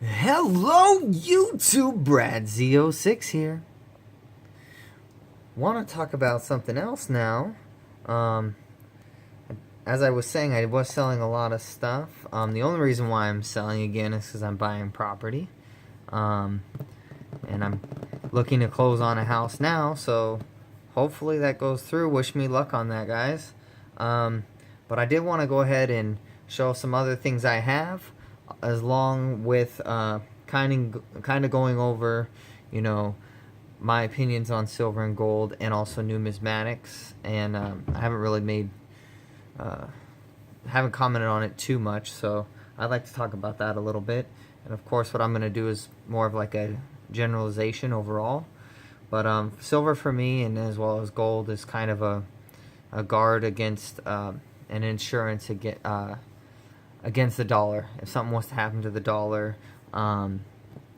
Hello YouTube, BradZ06 here. Want to talk about something else now. As I was saying, I was selling a lot of stuff. The only reason why I'm selling again is because I'm buying property. And I'm looking to close on a house now, so hopefully that goes through. Wish me luck on that, guys. But I did want to go ahead and show some other things I have, as long with kind of going over, my opinions on silver and gold, and also numismatics. And I haven't really haven't commented on it too much, so I'd like to talk about that a little bit. And of course, what I'm going to do is more of like a generalization overall. But silver for me, and as well as gold, is kind of a guard against an insurance against the dollar. If something was to happen to the dollar, and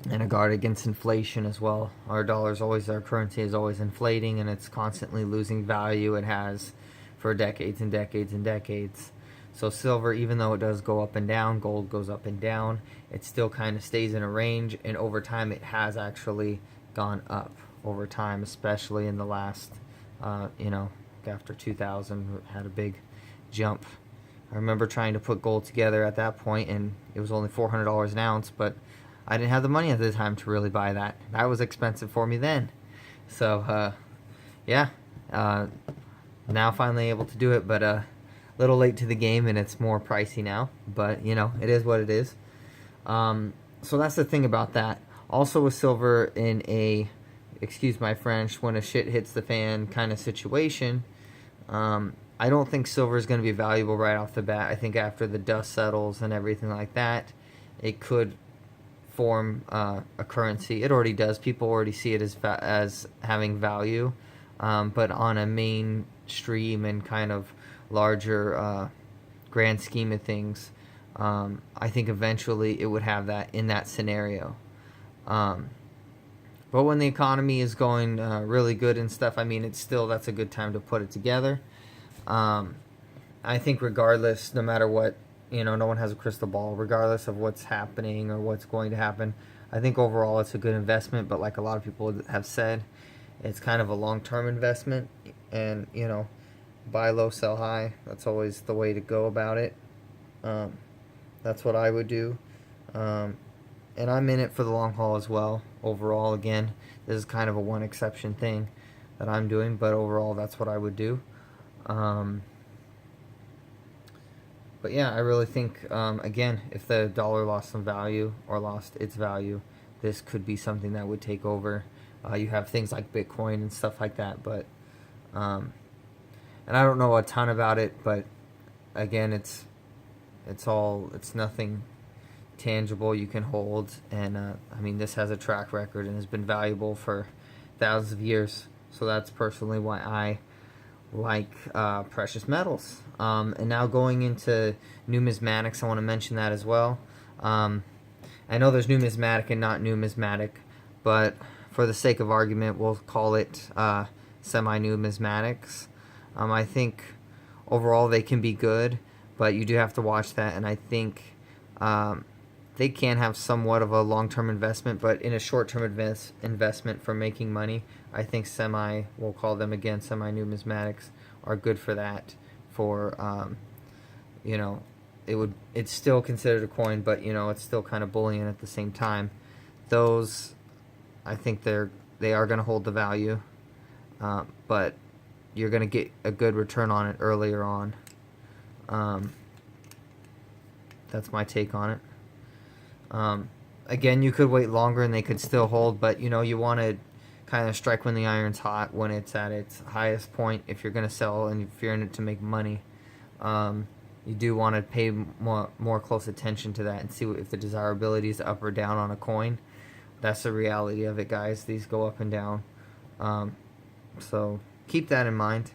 a guard against inflation as well. Our currency is always inflating, and it's constantly losing value. It has for decades and decades and decades. So silver, even though it does go up and down, gold goes up and down, it still kind of stays in a range, and over time it has actually gone up over time, especially in the last, after 2000, had a big jump. I remember trying to put gold together at that point, and it was only $400 an ounce, but I didn't have the money at the time to really buy that. That was expensive for me then. So, now finally able to do it, but a little late to the game, and it's more pricey now. But, it is what it is. So that's the thing about that. Also with silver, in a, excuse my French, when a shit hits the fan kind of situation, I don't think silver is going to be valuable right off the bat. I think after the dust settles and everything like that, it could form a currency. It already does. People already see it as having value, but on a mainstream and kind of larger grand scheme of things, I think eventually it would have that in that scenario. But when the economy is going really good and stuff, that's a good time to put it together. I think regardless, no matter what, no one has a crystal ball, regardless of what's happening or what's going to happen, I think overall it's a good investment. But like a lot of people have said, it's kind of a long-term investment, and buy low, sell high. That's always the way to go about it. That's what I would do. And I'm in it for the long haul as well. Overall, again, this is kind of a one exception thing that I'm doing, but overall that's what I would do. But yeah, I really think, again, if the dollar lost some value or lost its value, this could be something that would take over. You have things like Bitcoin and stuff like that, but and I don't know a ton about it, but again, it's nothing tangible you can hold, and this has a track record and has been valuable for thousands of years. So that's personally why I like precious metals. And now going into numismatics, I want to mention that as well. I know there's numismatic and not numismatic, but for the sake of argument, we'll call it semi-numismatics. I think overall they can be good, but you do have to watch that, and I think they can have somewhat of a long-term investment, but in a short-term investment for making money, I think we'll call them again semi-numismatics, are good for that. For it's still considered a coin, but it's still kind of bullion at the same time. Those, I think they are going to hold the value, but you're going to get a good return on it earlier on. That's my take on it. Again, you could wait longer and they could still hold, but you want to kind of strike when the iron's hot, when it's at its highest point. If you're going to sell and if you're in it to make money, you do want to pay more close attention to that and see if the desirability is up or down on a coin. That's the reality of it, guys. These go up and down. So keep that in mind.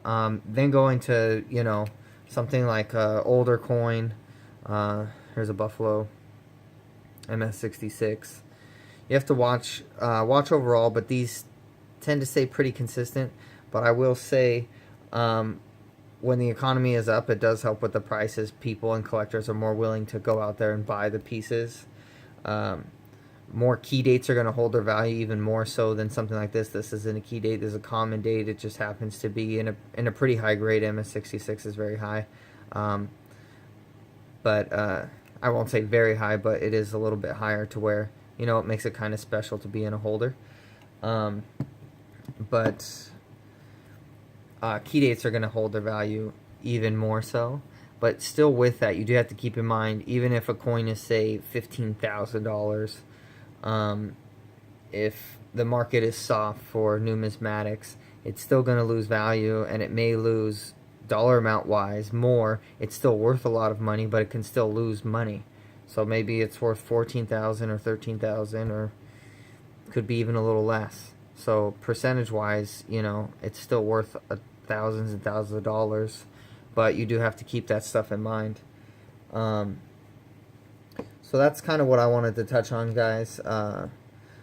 Then going to, something like older coin. Here's a Buffalo MS66. You have to watch overall, but these tend to stay pretty consistent. But I will say, when the economy is up, it does help with the prices. People and collectors are more willing to go out there and buy the pieces. More key dates are going to hold their value even more so than something like this. This isn't a key date. This is a common date. It just happens to be in a pretty high grade. MS66 is very high. But I won't say very high, but it is a little bit higher to where, you know, it makes it kind of special to be in a holder. But key dates are going to hold their value even more so. But still with that, you do have to keep in mind, even if a coin is, say, $15,000, if the market is soft for numismatics, it's still going to lose value, and it may lose dollar amount wise more. It's still worth a lot of money, but it can still lose money. So maybe it's worth 14,000 or 13,000, or could be even a little less. So percentage wise, you know, it's still worth thousands and thousands of dollars, but you do have to keep that stuff in mind. So that's kind of what I wanted to touch on, guys.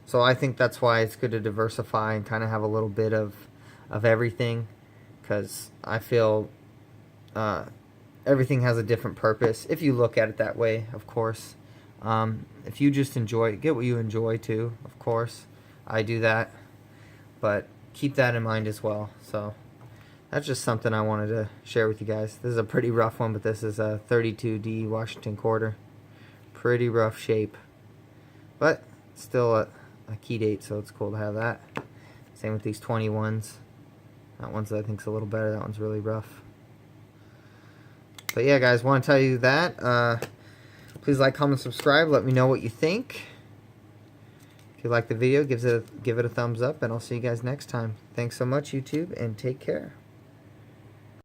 So I think that's why it's good to diversify and kind of have a little bit of everything, because I feel everything has a different purpose if you look at it that way, of course. If you just enjoy it, get what you enjoy too, of course. I do that, but keep that in mind as well. So that's just something I wanted to share with you guys. This is a pretty rough one, but this is a 32D Washington quarter. Pretty rough shape, but still a key date, so it's cool to have that. Same with these 21s. That one's, I think, is a little better. That one's really rough. But yeah, guys, want to tell you that. Please like, comment, subscribe. Let me know what you think. If you like the video, give it a thumbs up, and I'll see you guys next time. Thanks so much, YouTube, and take care.